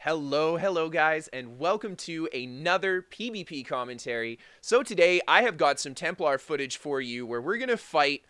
Hello guys, and welcome to another PvP commentary. So today I have got some Templar footage for you where we're going to fight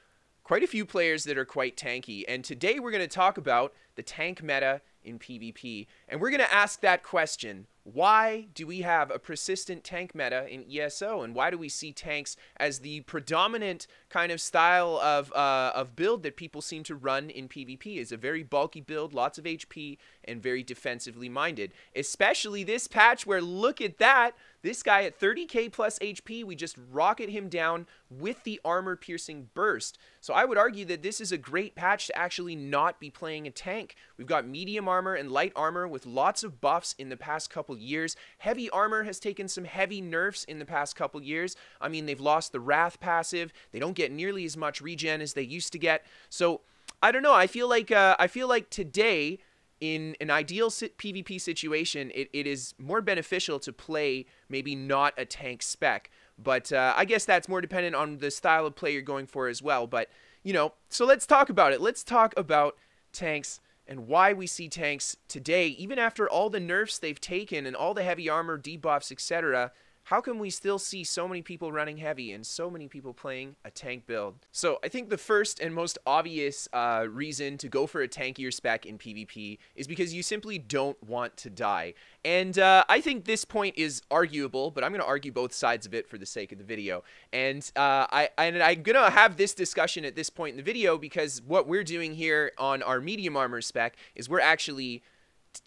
quite a few players that are quite tanky. And today we're going to talk about the tank meta in PvP. And we're going to ask that question: why do we have a persistent tank meta in ESO, and why do we see tanks as the predominant kind of style of build that people seem to run in PvP? Is a very bulky build, lots of HP, and very defensively minded. Especially this patch where, look at that, this guy at 30k plus HP, we just rocket him down with the armor-piercing burst. So I would argue that this is a great patch to actually not be playing a tank. We've got medium armor and light armor with lots of buffs in the past couple years. Heavy armor has taken some heavy nerfs in the past couple years. I mean, they've lost the Wrath passive. They don't get nearly as much regen as they used to get. So I don't know. I feel like today, in an ideal PvP situation, it is more beneficial to play maybe not a tank spec. But I guess that's more dependent on the style of play you're going for as well. But, you know, so let's talk about it. Let's talk about tanks and why we see tanks today, even after all the nerfs they've taken and all the heavy armor debuffs, etc. How can we still see so many people running heavy and so many people playing a tank build? So I think the first and most obvious reason to go for a tankier spec in PvP is because you simply don't want to die. And I think this point is arguable, but I'm going to argue both sides of it for the sake of the video. And I'm going to have this discussion at this point in the video because what we're doing here on our medium armor spec is we're actually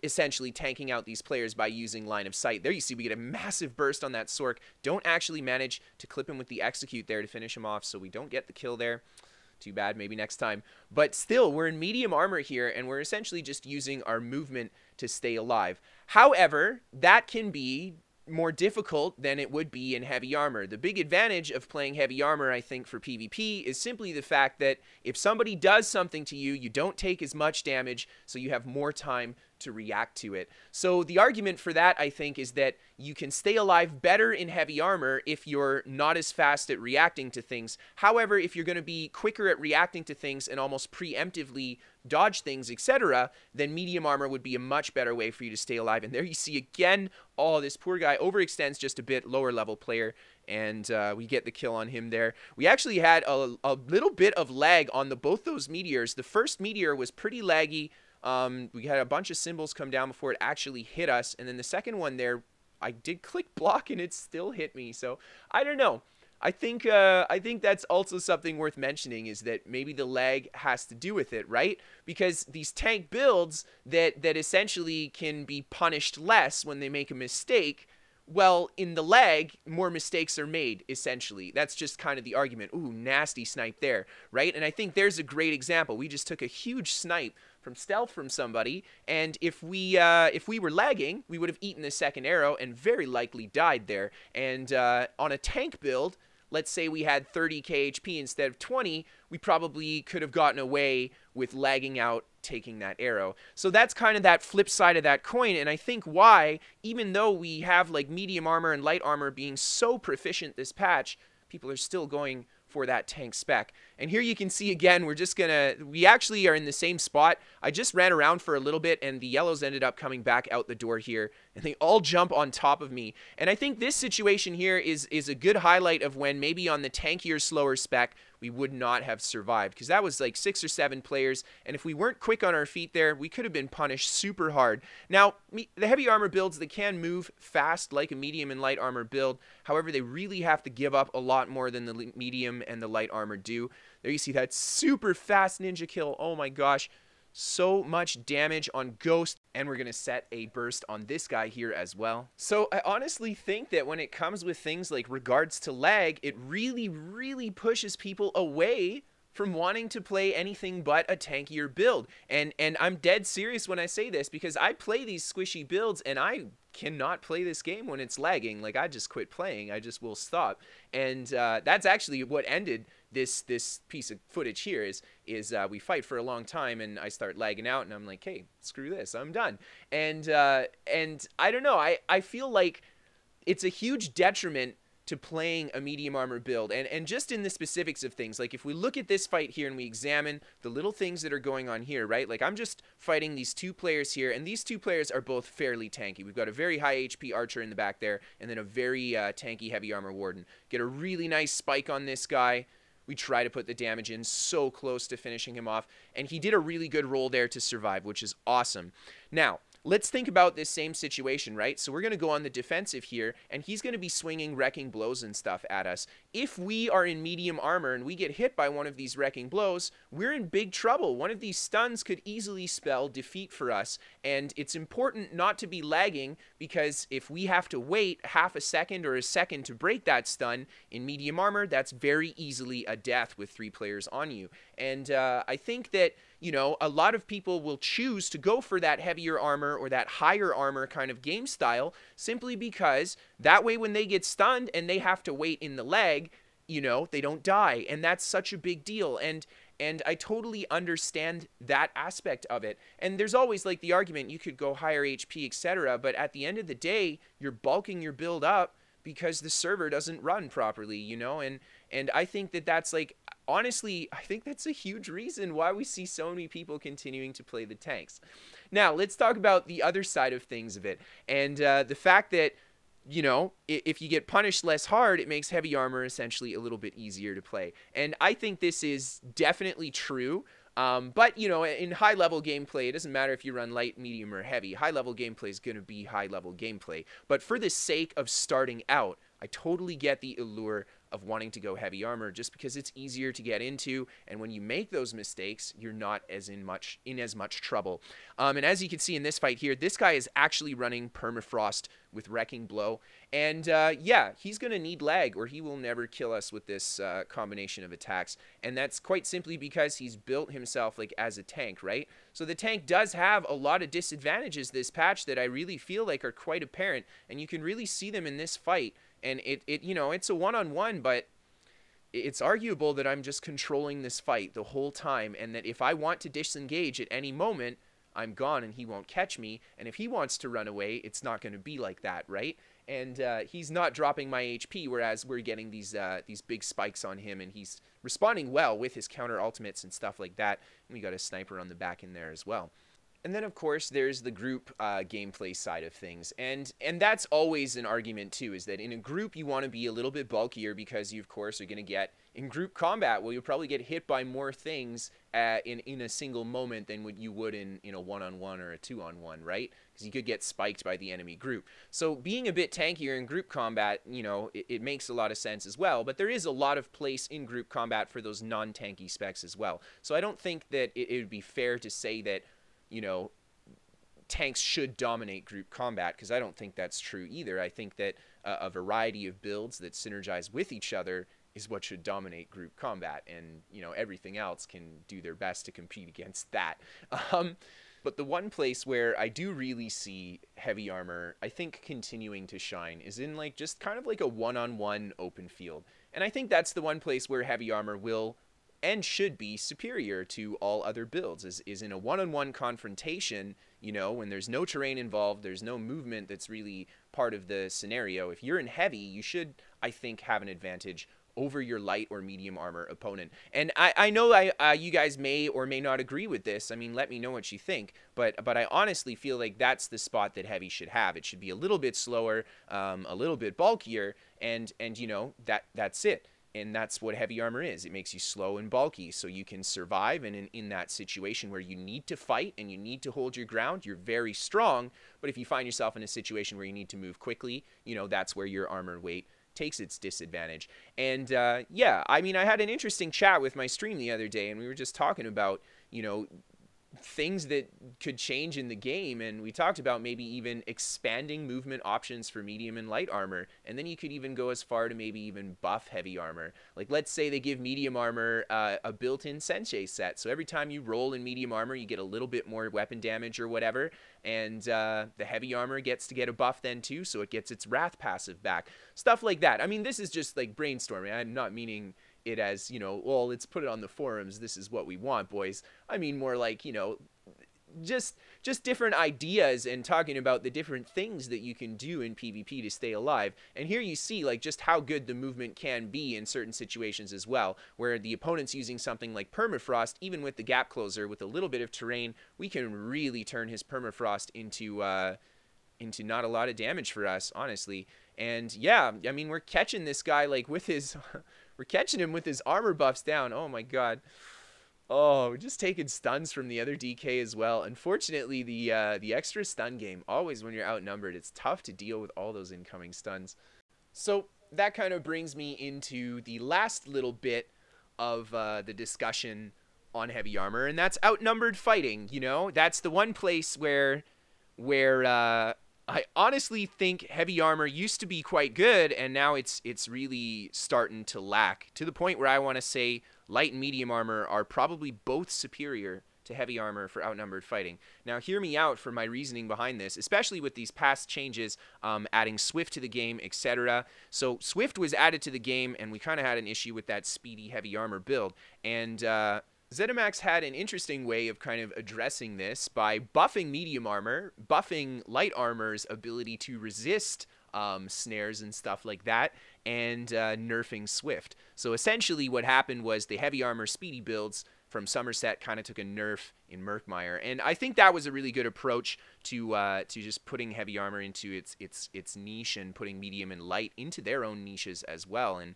essentially tanking out these players by using line of sight. There you see we get a massive burst on that Sork. Don't actually manage to clip him with the execute there to finish him off, so we don't get the kill there. Too bad, maybe next time. But still, we're in medium armor here, and we're essentially just using our movement to stay alive. However, that can be more difficult than it would be in heavy armor. The big advantage of playing heavy armor, I think, for PvP is simply the fact that if somebody does something to you, you don't take as much damage, so you have more time to react to it. So the argument for that, I think, is that you can stay alive better in heavy armor if you're not as fast at reacting to things. However, if you're going to be quicker at reacting to things and almost preemptively dodge things, etc., then medium armor would be a much better way for you to stay alive. And there you see again, oh, this poor guy overextends just a bit, lower level player, and we get the kill on him there. We actually had a little bit of lag on both those meteors. The first meteor was pretty laggy. We had a bunch of symbols come down before it actually hit us, and then the second one there, I did click block and it still hit me. So I don't know. I think that's also something worth mentioning, is that maybe the lag has to do with it, right? Because these tank builds that essentially can be punished less when they make a mistake, well, in the lag, more mistakes are made, essentially. That's just kind of the argument. Ooh, nasty snipe there, right? And I think there's a great example. We just took a huge snipe from stealth from somebody, and if we were lagging, we would have eaten the second arrow and very likely died there. And on a tank build, let's say we had 30k HP instead of 20, we probably could have gotten away with lagging out taking that arrow. So that's kind of that flip side of that coin, and I think why, even though we have like medium armor and light armor being so proficient this patch, people are still going for that tank spec. And here you can see again, we actually are in the same spot. I just ran around for a little bit and the yellows ended up coming back out the door here, and they all jump on top of me. And I think this situation here is a good highlight of when maybe on the tankier, slower spec, we would not have survived, because that was like 6 or 7 players, and if we weren't quick on our feet there, we could have been punished super hard. Now, the heavy armor builds, they can move fast like a medium and light armor build. However, they really have to give up a lot more than the medium and the light armor do. There you see that super fast ninja kill. Oh my gosh. So much damage on Ghost, and we're going to set a burst on this guy here as well. So I honestly think that when it comes with things like regards to lag, it really pushes people away from wanting to play anything but a tankier build. And I'm dead serious when I say this, because I play these squishy builds and I cannot play this game when it's lagging. Like, I just quit playing. I just will stop. And that's actually what ended this piece of footage here is we fight for a long time and I start lagging out and I'm like, hey, screw this, I'm done. And I don't know, I feel like it's a huge detriment to playing a medium armor build. And just in the specifics of things, like if we look at this fight here and we examine the little things that are going on here, right? Like I'm just fighting these two players here, and these two players are both fairly tanky. We've got a very high HP archer in the back there, and then a very tanky heavy armor warden. Get a really nice spike on this guy. We try to put the damage in, so close to finishing him off, and he did a really good roll there to survive, which is awesome. Now, let's think about this same situation, right? So we're going to go on the defensive here, and he's going to be swinging wrecking blows and stuff at us. If we are in medium armor and we get hit by one of these wrecking blows, we're in big trouble. One of these stuns could easily spell defeat for us, and it's important not to be lagging, because if we have to wait half a second or a second to break that stun in medium armor, that's very easily a death with 3 players on you. And I think that, you know, a lot of people will choose to go for that heavier armor or that higher armor kind of game style simply because that way when they get stunned and they have to wait in the lag, you know, they don't die. And that's such a big deal. And I totally understand that aspect of it. And there's always like the argument you could go higher HP, etc. But at the end of the day, you're bulking your build up because the server doesn't run properly, you know? And I think that that's like, honestly, I think that's a huge reason why we see so many people continuing to play the tanks. Now, let's talk about the other side of things of it. And the fact that, you know, if you get punished less hard, it makes heavy armor essentially a little bit easier to play. And I think this is definitely true. But, you know, in high-level gameplay, it doesn't matter if you run light, medium, or heavy. High-level gameplay is going to be high-level gameplay. But for the sake of starting out, I totally get the allure of wanting to go heavy armor just because it's easier to get into, and when you make those mistakes, you're not as in as much trouble. And as you can see in this fight here, this guy is actually running permafrost with wrecking blow, and yeah, he's gonna need lag or he will never kill us with this combination of attacks, and that's quite simply because he's built himself like as a tank, right? So the tank does have a lot of disadvantages this patch that I really feel like are quite apparent, and you can really see them in this fight. And it you know, it's a one-on-one, but it's arguable that I'm just controlling this fight the whole time, and that if I want to disengage at any moment, I'm gone and he won't catch me. And if he wants to run away, it's not going to be like that, right? And he's not dropping my HP, whereas we're getting these big spikes on him, and he's responding well with his counter ultimates and stuff like that. And we got a sniper on the back in there as well. And then, of course, there's the group gameplay side of things. And that's always an argument, too, is that in a group, you want to be a little bit bulkier because you, of course, are going to get in group combat. Well, you'll probably get hit by more things in a single moment than what you would in a one-on-one or a two-on-one, right? Because you could get spiked by the enemy group. So being a bit tankier in group combat, you know, it makes a lot of sense as well. But there is a lot of place in group combat for those non-tanky specs as well. So I don't think that it would be fair to say that, you know, tanks should dominate group combat, because I don't think that's true either. I think that a variety of builds that synergize with each other is what should dominate group combat, and, you know, everything else can do their best to compete against that. But the one place where I do really see heavy armor, I think, continuing to shine is in like just kind of like a one-on-one open field. And I think that's the one place where heavy armor will and should be superior to all other builds, is in a one-on-one confrontation, you know, when there's no terrain involved, there's no movement that's really part of the scenario. If you're in heavy, you should, I think, have an advantage over your light or medium armor opponent. And I know you guys may or may not agree with this. I mean, let me know what you think. But I honestly feel like that's the spot that heavy should have. It should be a little bit slower, a little bit bulkier, and you know, that's it. And that's what heavy armor is. It makes you slow and bulky so you can survive. And in that situation where you need to fight and you need to hold your ground, you're very strong. But if you find yourself in a situation where you need to move quickly, you know, that's where your armor weight takes its disadvantage. And yeah, I mean, I had an interesting chat with my stream the other day, and we were just talking about, you know, things that could change in the game, and we talked about maybe even expanding movement options for medium and light armor, and then you could even go as far to maybe even buff heavy armor. Like, let's say they give medium armor a built-in sensei set, so every time you roll in medium armor you get a little bit more weapon damage or whatever, and the heavy armor gets to get a buff then too, so it gets its wrath passive back. Stuff like that. I mean, this is just like brainstorming. I'm not meaning it as, you know, well, let's put it on the forums, this is what we want, boys. I mean more like, you know, just different ideas and talking about the different things that you can do in PvP to stay alive. And here you see like just how good the movement can be in certain situations as well, where the opponent's using something like permafrost. Even with the gap closer, with a little bit of terrain, we can really turn his permafrost into not a lot of damage for us, honestly. And yeah, I mean, we're catching this guy like with his we're catching him with his armor buffs down. Oh my god. Oh, we're just taking stuns from the other DK as well. Unfortunately, the extra stun game, always when you're outnumbered, it's tough to deal with all those incoming stuns. So that kind of brings me into the last little bit of the discussion on heavy armor, and that's outnumbered fighting. You know, that's the one place where I honestly think heavy armor used to be quite good, and now it's really starting to lack, to the point where I want to say light and medium armor are probably both superior to heavy armor for outnumbered fighting. Now, hear me out for my reasoning behind this, especially with these past changes, adding Swift to the game, etc. So Swift was added to the game, and we kind of had an issue with that speedy heavy armor build. And ZeniMax had an interesting way of kind of addressing this by buffing medium armor, buffing light armor's ability to resist snares and stuff like that, and nerfing Swift. So essentially what happened was the heavy armor speedy builds from Somerset kind of took a nerf in Murkmire, and I think that was a really good approach to just putting heavy armor into its niche and putting medium and light into their own niches as well. And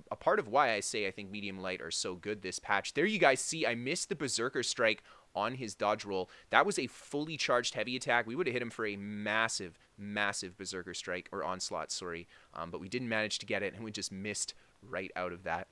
a part of why I say I think medium and light are so good this patch. There you guys see I missed the Berserker Strike on his dodge roll. That was a fully charged heavy attack. We would have hit him for a massive Berserker Strike, or Onslaught, sorry, but we didn't manage to get it, and we just missed right out of that.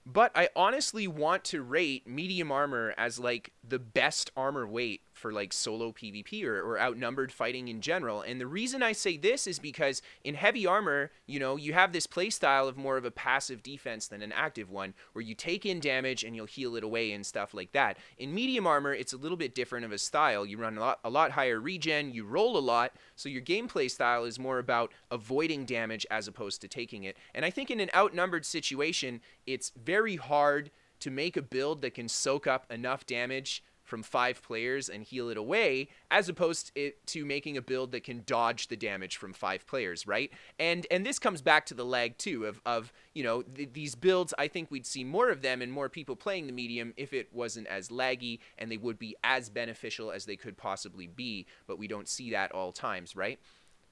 But I honestly want to rate medium armor as like the best armor weight for like solo PvP or outnumbered fighting in general. And the reason I say this is because in heavy armor, you know, you have this playstyle of more of a passive defense than an active one, where you take in damage and you'll heal it away and stuff like that. In medium armor, it's a little bit different of a style. You run a lot higher regen, you roll a lot, so your gameplay style is more about avoiding damage as opposed to taking it. And I think in an outnumbered situation, it's very hard to make a build that can soak up enough damage from 5 players and heal it away, as opposed to making a build that can dodge the damage from 5 players, right? And this comes back to the lag too of you know, these builds. I think we'd see more of them and more people playing the medium if it wasn't as laggy, and they would be as beneficial as they could possibly be, but we don't see that all times, right?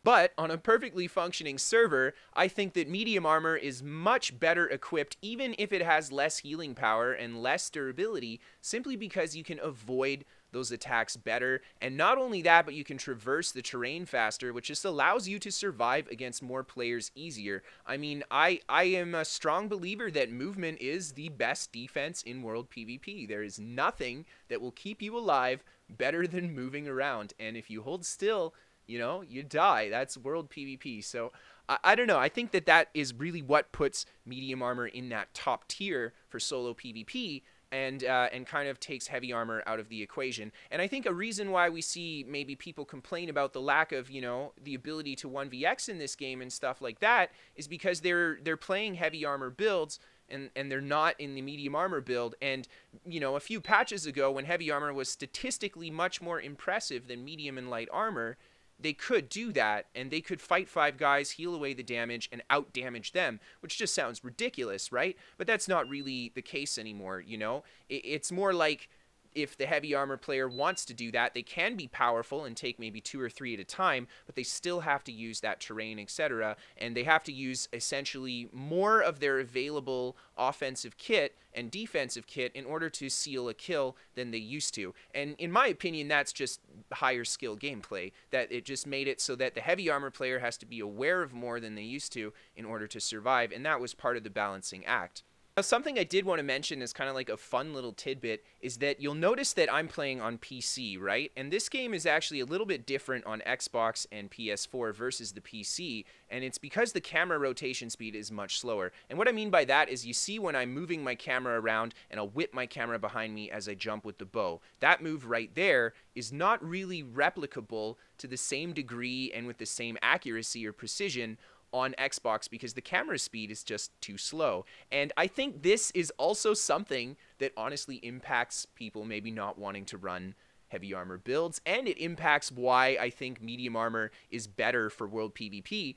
But on a perfectly functioning server, I think that medium armor is much better equipped, even if it has less healing power and less durability, simply because you can avoid those attacks better. And not only that, but you can traverse the terrain faster, which just allows you to survive against more players easier. I mean, I am a strong believer that movement is the best defense in world PvP. There is nothing that will keep you alive better than moving around. And if you hold still, you know, you die. That's world PvP. So I don't know. I think that is really what puts medium armor in that top tier for solo PvP, and kind of takes heavy armor out of the equation. And I think a reason why we see maybe people complain about the lack of, you know, the ability to 1vx in this game and stuff like that is because they're playing heavy armor builds, and they're not in the medium armor build. And, you know, a few patches ago, when heavy armor was statistically much more impressive than medium and light armor, they could do that, and they could fight 5 guys, heal away the damage, and out-damage them, which just sounds ridiculous, right? But that's not really the case anymore, you know? It's more like if the heavy armor player wants to do that, they can be powerful and take maybe 2 or 3 at a time, but they still have to use that terrain, etc., and they have to use essentially more of their available offensive kit and defensive kit in order to seal a kill than they used to. And in my opinion, that's just higher skill gameplay, that it just made it so that the heavy armor player has to be aware of more than they used to in order to survive, and that was part of the balancing act. Now, something I did want to mention as kind of like a fun little tidbit is that you'll notice that I'm playing on PC, right? And this game is actually a little bit different on Xbox and PS4 versus the PC, and it's because the camera rotation speed is much slower. And what I mean by that is you see when I'm moving my camera around and I'll whip my camera behind me as I jump with the bow. That move right there is not really replicable to the same degree and with the same accuracy or precision on Xbox, because the camera speed is just too slow. And I think this is also something that honestly impacts people maybe not wanting to run heavy armor builds, and it impacts why I think medium armor is better for world PvP,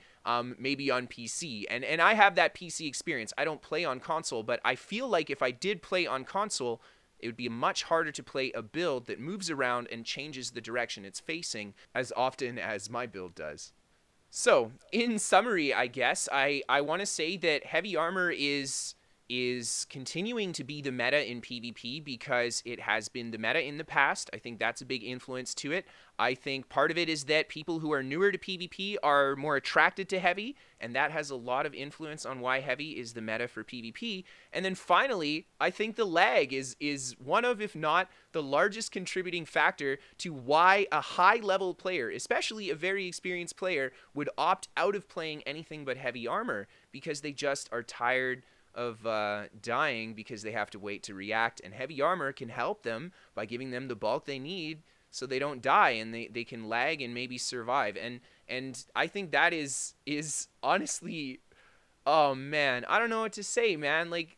maybe on PC. And I have that PC experience. I don't play on console, but I feel like if I did play on console, it would be much harder to play a build that moves around and changes the direction it's facing as often as my build does. So, in summary, I guess, I want to say that heavy armor is continuing to be the meta in PvP because it has been the meta in the past. I think that's a big influence to it. I think part of it is that people who are newer to PvP are more attracted to heavy, and that has a lot of influence on why heavy is the meta for PvP. And then finally, I think the lag is one of, if not the largest contributing factor to why a high-level player, especially a very experienced player, would opt out of playing anything but heavy armor because they just are tired of dying because they have to wait to react, and heavy armor can help them by giving them the bulk they need so they don't die and they can lag and maybe survive. And I think that is honestly, oh man, I don't know what to say, man. Like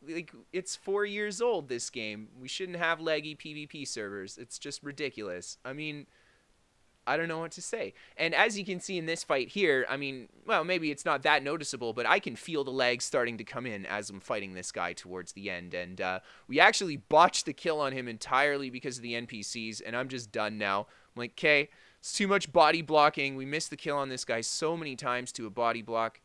it's 4 years old, this game. We shouldn't have laggy PvP servers. It's just ridiculous. I mean, I don't know what to say. And as you can see in this fight here, I mean, well, maybe it's not that noticeable, but I can feel the lag starting to come in as I'm fighting this guy towards the end. And we actually botched the kill on him entirely because of the NPCs, and I'm just done now. I'm like, okay, it's too much body blocking. We missed the kill on this guy so many times to a body block.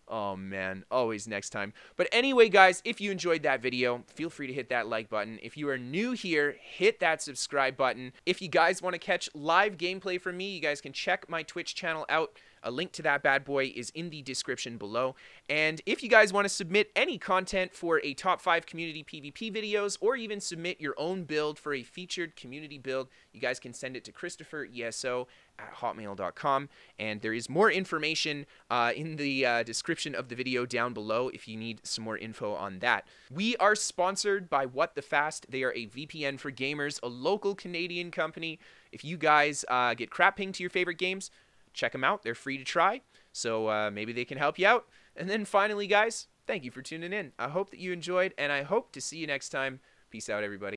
Oh man, always next time. But anyway, guys, if you enjoyed that video, feel free to hit that like button. If you are new here, hit that subscribe button. If you guys want to catch live gameplay from me, you guys can check my Twitch channel out. A link to that bad boy is in the description below. And if you guys want to submit any content for a top 5 community PvP videos, or even submit your own build for a featured community build, you guys can send it to KristoferESO@hotmail.com. And there is more information in the description of the video down below if you need some more info on that. We are sponsored by What the Fast. They are a VPN for gamers, a local Canadian company. If you guys get crap pinged to your favorite games, check them out. They're free to try, so maybe they can help you out. And then finally, guys, thank you for tuning in. I hope that you enjoyed, and I hope to see you next time. Peace out, everybody.